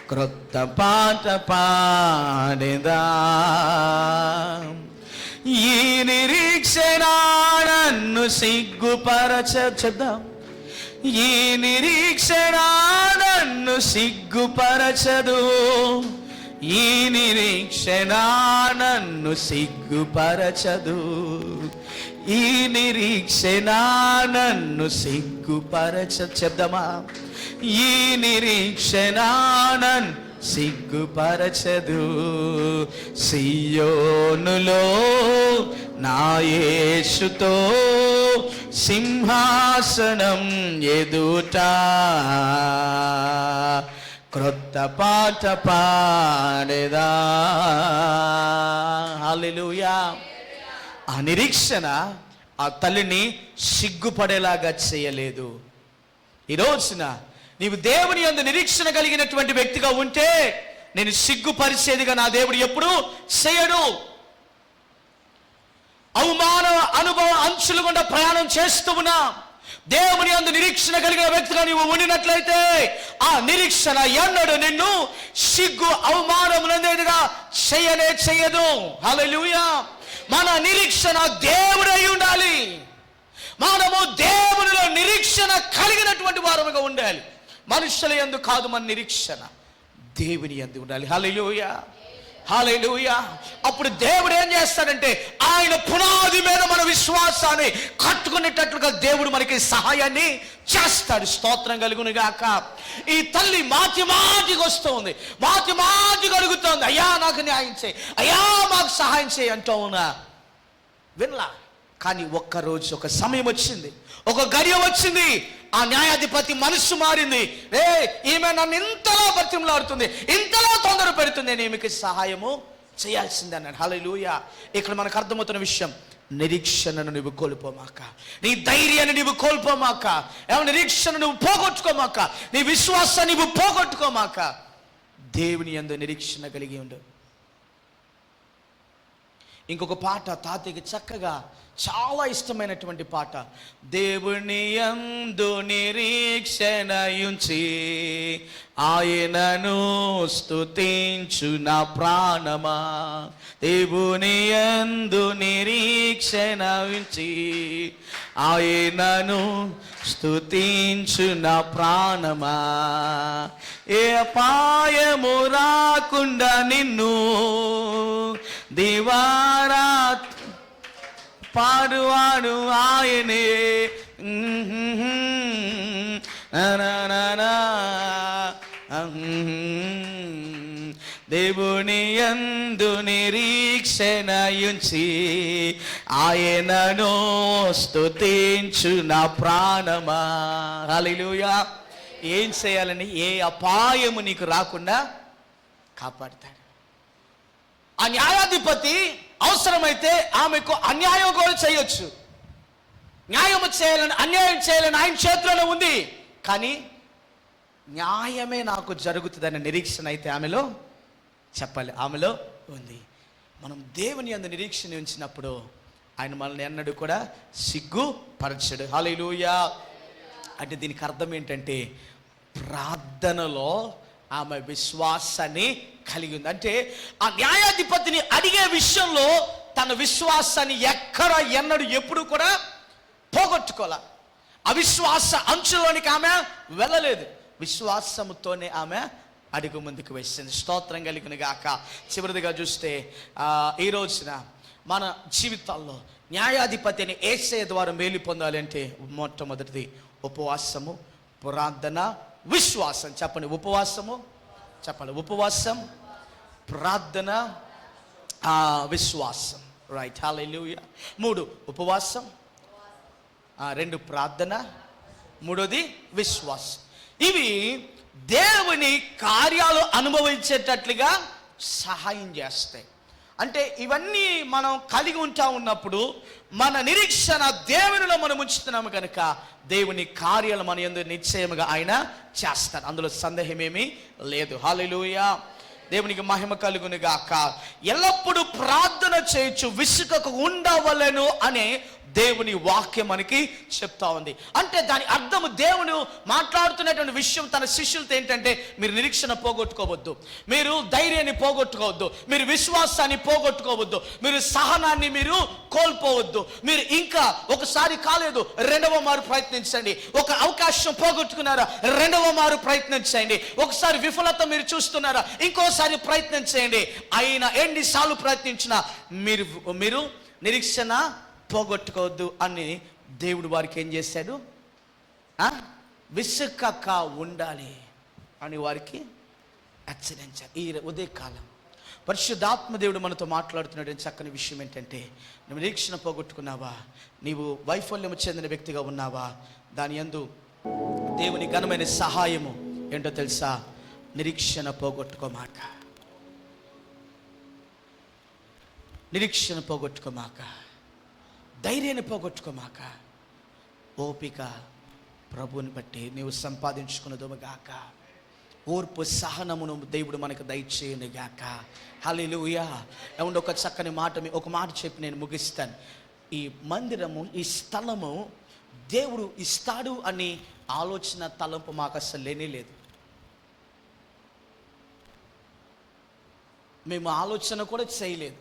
క్రొత్త పాట పాడెదా, ఈ నిరీక్షణ నన్ను చెప్దాం. ఈ నిరీక్షణ నన్ను సిగ్గుపరచదు. ఈ నిరీక్షణ నన్ను సిగ్గుపరచదు. ఈ నిరీక్షణ నన్ను చెప్దామా. ఈ నిరీక్షణ నన్ను సిగ్గుపరచదు. సియోనులో నా యేసుతో సింహాసనం ఎదుట క్రొత్త పాట పాడేదా. హల్లెలూయా. ఆ నిరీక్షణ ఆ తల్లిని సిగ్గుపడేలాగా చేయలేదు. ఈ రోజున నీవు దేవుని యందు నిరీక్షణ కలిగినటువంటి వ్యక్తిగా ఉంటే నేను సిగ్గుపరిచేదిగా నా దేవుడు ఎప్పుడు చేయడు. అవమాన అనుభవ అంచులు గుండా ప్రయాణం చేస్తూ ఉన్నా దేవుని యందు నిరీక్షణ కలిగిన వ్యక్తిగా నీవు ఉండినట్లయితే ఆ నిరీక్షణ ఎన్నడూ నిన్ను సిగ్గు అవమానములనేదిగా చేయదు. హల్లెలూయా. మన నిరీక్షణ దేవుడై ఉండాలి. మనము దేవునిలో నిరీక్షణ కలిగినటువంటి వారముగా ఉండాలి. మనుషుల యందు కాదు మన నిరీక్షణ, దేవుని యందు ఉండాలి. హల్లెలూయా, హల్లెలూయా. అప్పుడు దేవుడు ఏం చేస్తాడంటే ఆయన పునాది మీద మన విశ్వాసాన్ని కట్టుకునేటట్లుగా దేవుడు మనకి సహాయాన్ని చేస్తాడు. స్తోత్రం కలుగును గాక. ఈ తల్లి మాటికి వస్తుంది, మాటికి అడుగుతోంది, అయ్యా నాకు న్యాయం చేయి, అయ్యా మాకు సహాయం చేయి అంటూ ఉన్నా. వినలా. కానీ ఒక్కరోజు ఒక సమయం వచ్చింది, ఒక గడియ వచ్చింది. ఆ న్యాయాధిపతి మనస్సు మారింది. ఈమె నన్ను ఇంతలా బతిమలాడుతుంది, ఇంతలా తొందర పెడుతుంది, నేను ఈమెకి సహాయము చేయాల్సిందే అన్నాడు. హల్లెలూయా. ఇక్కడ మనకు అర్థమవుతున్న విషయం, నిరీక్షణను నువ్వు కోల్పోమాక, నీ ధైర్యాన్ని నువ్వు కోల్పోమాక, నిరీక్షణ నువ్వు పోగొట్టుకోమాక, నీ విశ్వాసాన్ని నువ్వు పోగొట్టుకోమాక, దేవుని యందు నిరీక్షణ కలిగి ఉండు. ఇంకొక పాట తాతయ్యకి చక్కగా చాలా ఇష్టమైనటువంటి పాట. దేవుని యందు నిరీక్షణయుంచి ఆయనను స్తుతించు నా ప్రాణమా. దేవుని యందు నిరీక్షణయుంచి ఆయనను స్తుతించు నా ప్రాణమా. ఏ అపాయము రాకుండా నిన్ను దివారా పాడువాడు ఆయనే. దేవుని యందు నిరీక్షణయుంచి ఆయనను స్తుతించు నా ప్రాణమా. హల్లెలూయా. ఏం చేయాలని? ఏ అపాయము నీకు రాకుండా కాపాడుతాడు. ఆ న్యాయాధిపతి అవసరమైతే ఆమెకు అన్యాయం కూడా చేయొచ్చు. న్యాయం చేయాలని, అన్యాయం చేయాలని ఆయన చేతిలోనే ఉంది. కానీ న్యాయమే నాకు జరుగుతుందనే నిరీక్షణ అయితే ఆమెలో చెప్పాలి, ఆమెలో ఉంది. మనం దేవుని యందు నిరీక్షణ ఉంచినప్పుడు ఆయన మనల్ని ఎన్నడూ కూడా సిగ్గుపరచడు. హల్లెలూయా. అంటే దీనికి అర్థం ఏంటంటే ప్రార్థనలో ఆమె విశ్వాసాన్ని కలిగి ఉంది. అంటే ఆ న్యాయాధిపతిని అడిగే విషయంలో తన విశ్వాసాన్ని ఎన్నడూ ఎప్పుడు కూడా పోగొట్టుకోలే. అవిశ్వాస అంచులోనికి ఆమె వెళ్ళలేదు. విశ్వాసముతోనే ఆమె అడుగు ముందుకు వేసింది. స్తోత్రం కలుగును గాక. చివరిదిగా చూస్తే ఈ రోజున మన జీవితాల్లో న్యాయాధిపతి అని యేసయ్య ద్వారా మేలు పొందాలి అంటే మొట్టమొదటిది ఉపవాసము, ప్రార్థన, విశ్వాసం. చెప్పండి, ఉపవాసము చెప్పండి. ఉపవాసం, ప్రార్థన, విశ్వాసం. రైట్. హల్లెలూయా. 3 ఉపవాసం, 2 ప్రార్థన, 3ది విశ్వాసం. ఇవి దేవుని కార్యాలు అనుభవించేటట్లుగా సహాయం చేస్తాయి. అంటే ఇవన్నీ మనం కలిగి ఉంటా ఉన్నప్పుడు మన నిరీక్షణ దేవునిలో మనం ఉంచుతున్నాము కనుక దేవుని కార్యాలు మన యందు నిశ్చయముగా ఆయన చేస్తారు. అందులో సందేహమేమీ లేదు. హల్లెలూయా. దేవునికి మహిమ కలుగును గాక. ఎల్లప్పుడూ ప్రార్థన చేయొచ్చు, విసుకకు ఉండవలెను అనే దేవుని వాక్యం మనకి చెప్తా ఉంది. అంటే దాని అర్థము దేవుడు మాట్లాడుతున్నటువంటి విషయం తన శిష్యులతో ఏంటంటే, మీరు నిరీక్షణ పోగొట్టుకోవద్దు, మీరు ధైర్యాన్ని పోగొట్టుకోవద్దు, మీరు విశ్వాసాన్ని పోగొట్టుకోవద్దు, మీరు సహనాన్ని మీరు కోల్పోవద్దు. మీరు ఇంకా ఒకసారి కాలేదు, రెండవ మారు ప్రయత్నించండి. ఒక అవకాశం పోగొట్టుకున్నారా, రెండవ మారు ప్రయత్నించండి. ఒకసారి విఫలత మీరు చూస్తున్నారా, ఇంకోసారి ప్రయత్నం చేయండి. అయినా ఎన్నిసార్లు ప్రయత్నించినా మీరు నిరీక్షణ పోగొట్టుకోవద్దు అని దేవుడు వారికి ఏం చేశాడు, విసుకక ఉండాలి అని వారికి హెచ్చరించారు. ఈ ఉదయకాలం పరిశుద్ధాత్మ దేవుడు మనతో మాట్లాడుతున్నటువంటి చక్కని విషయం ఏంటంటే, నువ్వు నిరీక్షణ పోగొట్టుకున్నావా, నీవు వైఫల్యము చెందిన వ్యక్తిగా ఉన్నావా, దాని యందు దేవుని ఘనమైన సహాయము ఏంటో తెలుసా, నిరీక్షణ పోగొట్టుకోమాక, నిరీక్షణ పోగొట్టుకోమాక, ధైర్యాన్ని పోగొట్టుకోమాక, ఓపిక ప్రభువుని బట్టి నీవు సంపాదించుకున్నదుగాక, ఓర్పు సహనమును దేవుడు మనకు దయచేయునుగాక. హల్లెలూయా. ఏమంటే ఒక చక్కని మాట, ఒక మాట చెప్పి నేను ముగిస్తాను. ఈ మందిరము, ఈ స్థలము దేవుడు ఇస్తాడు అని ఆలోచన తలంపు మాకు అసలు లేనే లేదు. మేము ఆలోచన కూడా చేయలేదు.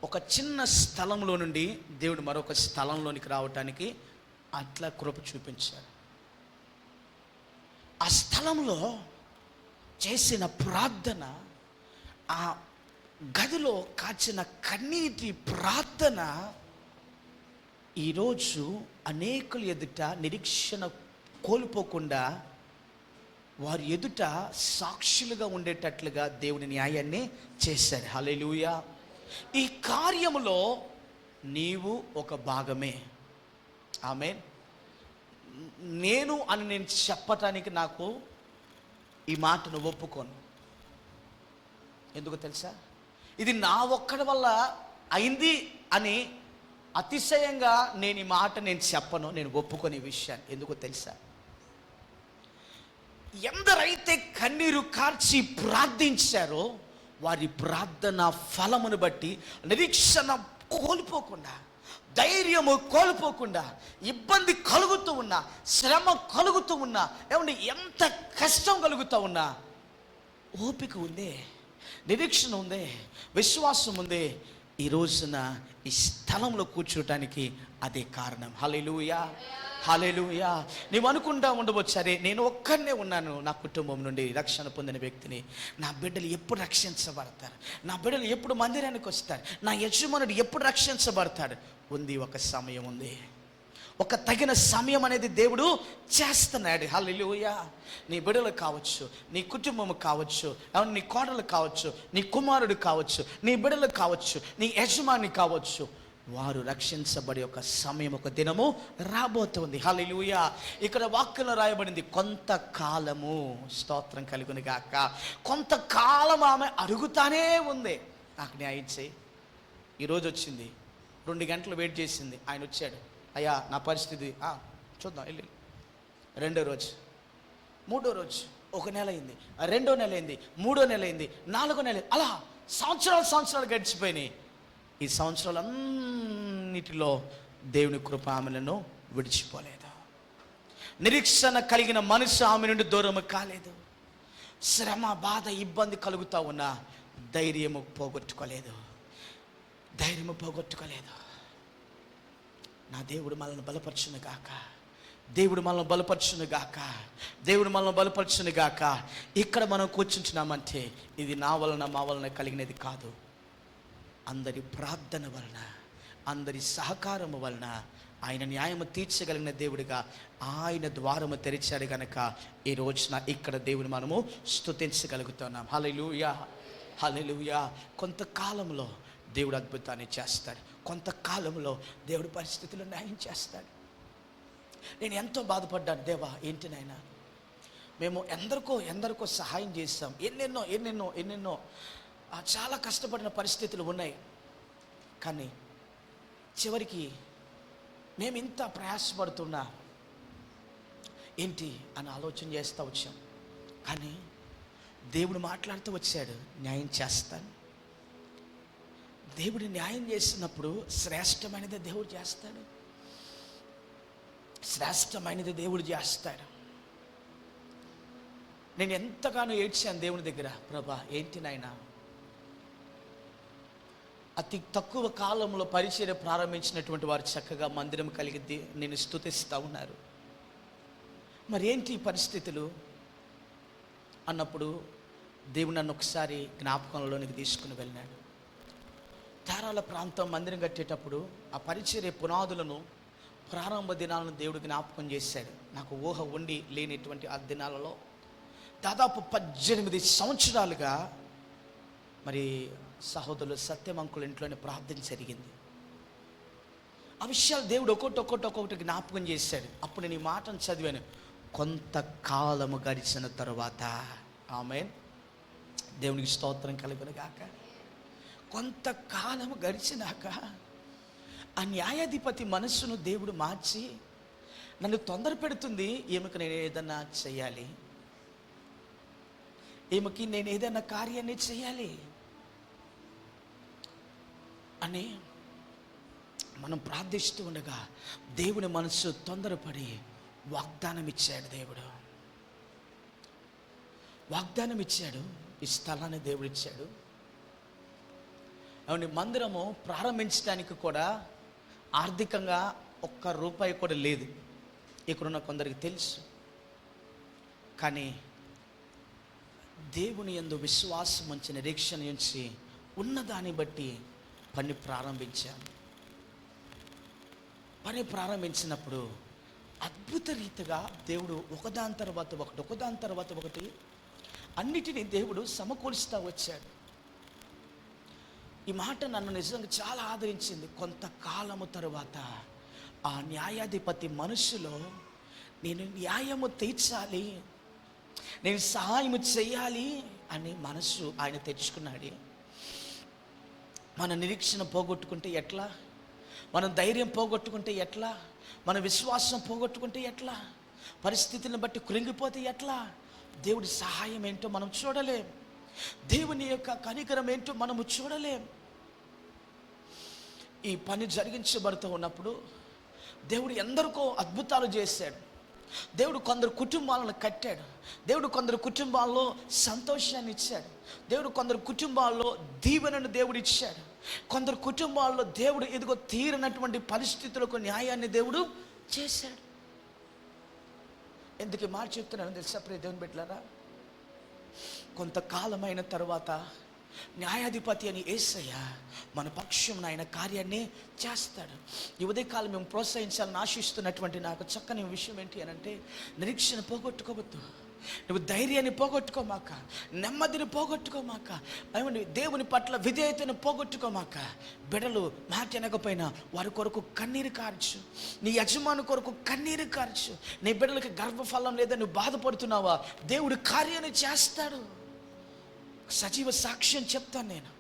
ఒక చిన్న స్థలంలో నుండి దేవుడు మరొక స్థలంలోనికి రావటానికి అట్లా కృప చూపించాడు. ఆ స్థలంలో చేసిన ప్రార్థన, ఆ గదిలో కాచిన కన్నీటి ప్రార్థన ఈరోజు అనేకులు ఎదుట నిరీక్షణ కోల్పోకుండా వారి ఎదుట సాక్షులుగా ఉండేటట్లుగా దేవుని న్యాయాన్ని చేశారు. హల్లెలూయా. ఈ కార్యములో నీవు ఒక భాగమే. ఆమేన్. నేను అని నేను చెప్పటానికి నాకు ఈ మాటను ఒప్పుకోను. ఎందుకు తెలుసా, ఇది నా ఒక్కడి వల్ల అయింది అని అతిశయంగా నేను ఈ మాట నేను చెప్పను, నేను ఒప్పుకొని విషయాన్ని. ఎందుకో తెలుసా, ఎందరైతే కన్నీరు కార్చి ప్రార్థించారో వారి ప్రార్థన ఫలమును బట్టి నిరీక్షణ కోల్పోకుండా, ధైర్యము కోల్పోకుండా, ఇబ్బంది కలుగుతూ ఉన్నా, శ్రమ కలుగుతూ ఉన్నా, ఏమంటే ఎంత కష్టం కలుగుతూ ఉన్నా ఓపిక ఉందే, నిరీక్షణ ఉందే, విశ్వాసం ఉందే, ఈ రోజున ఈ స్థలంలో కూర్చోటానికి అదే కారణం. హల్లెలూయా, హల్లెలూయా. నీవు అనుకుంటా ఉండవచ్చు, సరే నేను ఒక్కనే ఉన్నాను నా కుటుంబం నుండి రక్షణ పొందిన వ్యక్తిని, నా బిడ్డలు ఎప్పుడు రక్షించబడతారు, నా బిడ్డలు ఎప్పుడు మందిరానికి వస్తారు, నా యజమానుడు ఎప్పుడు రక్షించబడతాడు. ఉంది, ఒక సమయం ఉంది, ఒక తగిన సమయం అనేది దేవుడు చేస్తున్నాడు. హల్లెలూయా. నీ బిడ్డలు కావచ్చు, నీ కుటుంబం కావచ్చు, నీ కోడలు కావచ్చు, నీ కుమారుడు కావచ్చు, నీ బిడ్డలు కావచ్చు, నీ యజమాని కావచ్చు, వారు రక్షించబడే ఒక సమయం, ఒక దినము రాబోతుంది. హల్లెలూయా. ఇక్కడ వాక్యంలో రాయబడింది, కొంతకాలము, స్తోత్రం కలుగును గాక, కొంతకాలం ఆమె అడుగుతానే ఉంది, నాకు న్యాయం చేయి. ఈరోజు వచ్చింది, 2 గంటలు వెయిట్ చేసింది, ఆయన వచ్చాడు, అయ్యా నా పరిస్థితి చూద్దాం వెళ్ళి. 2వ రోజు, 3వ రోజు, 1 నెల అయింది, 2వ నెల అయింది, 3వ నెల అయింది, 4వ నెల, అలా సంవత్సరాలు గడిచిపోయినాయి. ఈ సంవత్సరాలన్నిటిలో దేవుని కృప ఆమెలను విడిచిపోలేదు. నిరీక్షణ కలిగిన మనసు ఆమె నుండి దూరం కాలేదు. శ్రమ, బాధ, ఇబ్బంది కలుగుతూ ఉన్నా ధైర్యము పోగొట్టుకోలేదు. నా దేవుడు మనల్ని బలపరచును గాక, దేవుడు మనల్ని బలపరచును గాక, దేవుడు మనల్ని బలపరచును గాక. ఇక్కడ మనం కూర్చుంటున్నామంటే ఇది నా వలన మా వలన కలిగినది కాదు, అందరి ప్రార్థన వలన, అందరి సహకారము వలన, ఆయన న్యాయము తీర్చగలిగిన దేవుడిగా ఆయన ద్వారము తెరిచాడు గనక ఈ రోజున ఇక్కడ దేవుని మనము స్తుతించగలుగుతున్నాం. హల్లెలూయా, హల్లెలూయా. కొంతకాలంలో దేవుడు అద్భుతాన్ని చేస్తాడు, కొంతకాలంలో దేవుడు పరిస్థితులు న్యాయం చేస్తాడు. నేను ఎంతో బాధపడ్డాను, దేవా ఏంటి నాయనా, మేము ఎందరికో సహాయం చేస్తాం, ఎన్నెన్నో చాలా కష్టపడిన పరిస్థితులు ఉన్నాయి, కానీ చివరికి మేము ఇంత ప్రయాసపడుతున్నా ఏంటి అని ఆలోచన చేస్తూ వచ్చాం. కానీ దేవుడు మాట్లాడుతూ వచ్చాడు, న్యాయం చేస్తాను, దేవుడు న్యాయం చేసినప్పుడు శ్రేష్టమైనది దేవుడు చేస్తాడు. శ్రేష్టమైనది దేవుడు చేస్తాడు. నేను ఎంతగానో ఏడ్చాను దేవుని దగ్గర, ప్రభా ఏంటి నాయనా, అతి తక్కువ కాలంలో పరిచర్య ప్రారంభించినటువంటి వారు చక్కగా మందిరం కలిగి నేను స్తుతిస్తూ ఉన్నారు, మరి ఏంటి పరిస్థితులు అన్నప్పుడు దేవుడు నన్ను ఒకసారి జ్ఞాపకంలోనికి తీసుకుని వెళ్ళాడు. తారాల ప్రాంతం మందిరం కట్టేటప్పుడు ఆ పరిచర్య పునాదులను ప్రారంభ దినాలను దేవుడు జ్ఞాపకం చేశాడు. నాకు ఊహ ఉండి లేనిటువంటి ఆ దినాలలో దాదాపు 18 సంవత్సరాలుగా మరి సహోదరులు సత్యమంకుల ఇంట్లోనే ప్రార్థన జరిగింది. ఆ విషయాలు దేవుడు ఒక్కొక్కటి జ్ఞాపకం చేశాడు. అప్పుడు నేను ఈ మాటను చదివాను, కొంతకాలము గడిచిన తరువాత. ఆమేన్, దేవునికి స్తోత్రం కలుగును గాక. కొంతకాలము గడిచినాక ఆ న్యాయాధిపతి మనస్సును దేవుడు మార్చి, నన్ను తొందర పెడుతుంది, ఈమెకు నేను ఏదన్నా చెయ్యాలి, ఈమెకి నేను ఏదైనా కార్యాన్ని చేయాలి అని మనం ప్రార్థిస్తూ ఉండగా దేవుని మనస్సు తొందరపడి వాగ్దానం ఇచ్చాడు. దేవుడు వాగ్దానం ఇచ్చాడు, ఈ స్థలాన్ని దేవుడు ఇచ్చాడు. అవును, మందిరము ప్రారంభించడానికి కూడా ఆర్థికంగా ₹1 కూడా లేదు, ఇక్కడున్న కొందరికి తెలుసు. కానీ దేవుని యందు విశ్వాసం ఉంచి నిరీక్షణ ఉంచి ఉన్నదాన్ని బట్టి పని ప్రారంభించాను. పని ప్రారంభించినప్పుడు అద్భుత రీతిగా దేవుడు ఒకదాని తర్వాత ఒకటి అన్నిటినీ దేవుడు సమకూరుస్తూ వచ్చాడు. ఈ మాట నన్ను నిజంగా చాలా ఆదరించింది. కొంతకాలము తరువాత ఆ న్యాయాధిపతి మనసులో నేను న్యాయము తీర్చాలి, నేను సహాయం చేయాలి అని మనసు ఆయన తెచ్చుకున్నాడు. మన నిరీక్షణ పోగొట్టుకుంటే ఎట్లా, మనం ధైర్యం పోగొట్టుకుంటే ఎట్లా, మన విశ్వాసం పోగొట్టుకుంటే ఎట్లా, పరిస్థితిని బట్టి కృంగిపోతే ఎట్లా, దేవుడి సహాయం ఏంటో మనం చూడలేం, దేవుని యొక్క కనికరం ఏంటో మనము చూడలేం. ఈ పని జరిగించబడుతూ ఉన్నప్పుడు దేవుడు ఎందరికో అద్భుతాలు చేశాడు. దేవుడు కొందరు కుటుంబాలను కట్టాడు. దేవుడు కొందరు కుటుంబాల్లో సంతోషాన్ని ఇచ్చాడు. దేవుడు కొందరు కుటుంబాల్లో దీవెనను దేవుడు ఇచ్చాడు. కొందరు కుటుంబాల్లో దేవుడు ఎదుగో తీరినటువంటి పరిస్థితులకు న్యాయాన్ని దేవుడు చేశాడు. ఎందుకు ఈ మాట చెప్తున్నాను తెలుసా ప్రియ దేవుని బిడ్డలారా, కొంతకాలమైన తర్వాత న్యాయాధిపతి అని యేసయ్య మన పక్షం ఆయన కార్యాన్ని చేస్తాడు. ఈ ఉదయకాలం మేము ప్రోత్సహించాలని ఆశిస్తున్నటువంటి నాకు చక్కని విషయం ఏంటి అని అంటే, నిరీక్షణ పోగొట్టుకోవద్దు, నువ్వు ధైర్యాన్ని పోగొట్టుకోమాక, నెమ్మదిని పోగొట్టుకోమాక, దేవుని పట్ల విధేయతను పోగొట్టుకోమాక. బిడ్డలు మాట వినకపోయినా వారి కొరకు కన్నీరు కార్చు, నీ యజమాని కొరకు కన్నీరు కార్చు. నీ బిడ్డలకి గర్భఫలం లేదని నువ్వు బాధపడుతున్నావా, దేవుడు కార్యాన్ని చేస్తాడు. సజీవ సాక్ష్యం చెప్తాను నేను.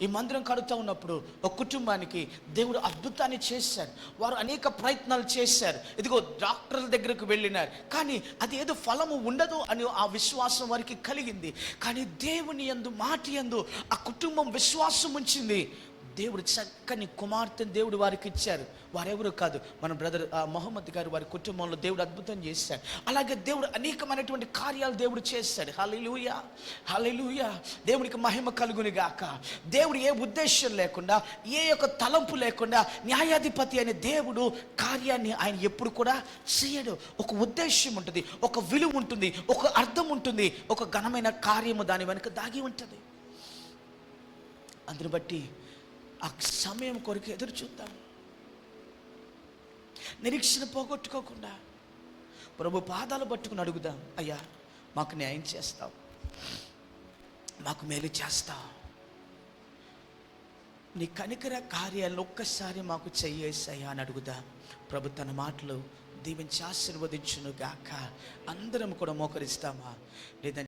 ఈ మందిరం కడుతూ ఉన్నప్పుడు ఒక కుటుంబానికి దేవుడు అద్భుతాన్ని చేశాడు. వారు అనేక ప్రయత్నాలు చేశారు, ఇదిగో డాక్టర్ల దగ్గరకు వెళ్ళినారు, కానీ అది ఏదో ఫలము ఉండదు అని ఆ విశ్వాసం వారికి కలిగింది. కానీ దేవుని యందు మాట యందు ఆ కుటుంబం విశ్వాసం ఉంచింది. దేవుడు చక్కని కుమార్తెను దేవుడు వారికి ఇచ్చారు. వారెవరు కాదు, మన బ్రదర్ మొహమ్మద్ గారు వారి కుటుంబంలో దేవుడు అద్భుతం చేశాడు. అలాగే దేవుడు అనేకమైనటువంటి కార్యాలు దేవుడు చేశాడు. హల్లెలూయా, హల్లెలూయా, దేవునికి మహిమ కలుగును గాక. దేవుడు ఏ ఉద్దేశం లేకుండా, ఏ యొక్క తలంపు లేకుండా న్యాయాధిపతి అనే దేవుడు కార్యాన్ని ఆయన ఎప్పుడు కూడా చేయడు. ఒక ఉద్దేశం ఉంటుంది, ఒక విలువ ఉంటుంది, ఒక అర్థం ఉంటుంది, ఒక ఘనమైన కార్యము దాని వెనుక దాగి ఉంటుంది. అందుని బట్టి ఆ సమయం కొరకు ఎదురు చూద్దాం. నిరీక్షణ పోగొట్టుకోకుండా ప్రభు పాదాలు పట్టుకుని అడుగుదాం, అయ్యా మాకు న్యాయం చేస్తావు, మాకు మేలు చేస్తావు, నీ కనికర కార్యాలను ఒక్కసారి మాకు చెయ్యేసయ్యా అని అడుగుదాం. ప్రభు తన మాటలు దీవించి ఆశీర్వదించును గాక. అందరం కూడా మోకరిస్తామా? లేదంటే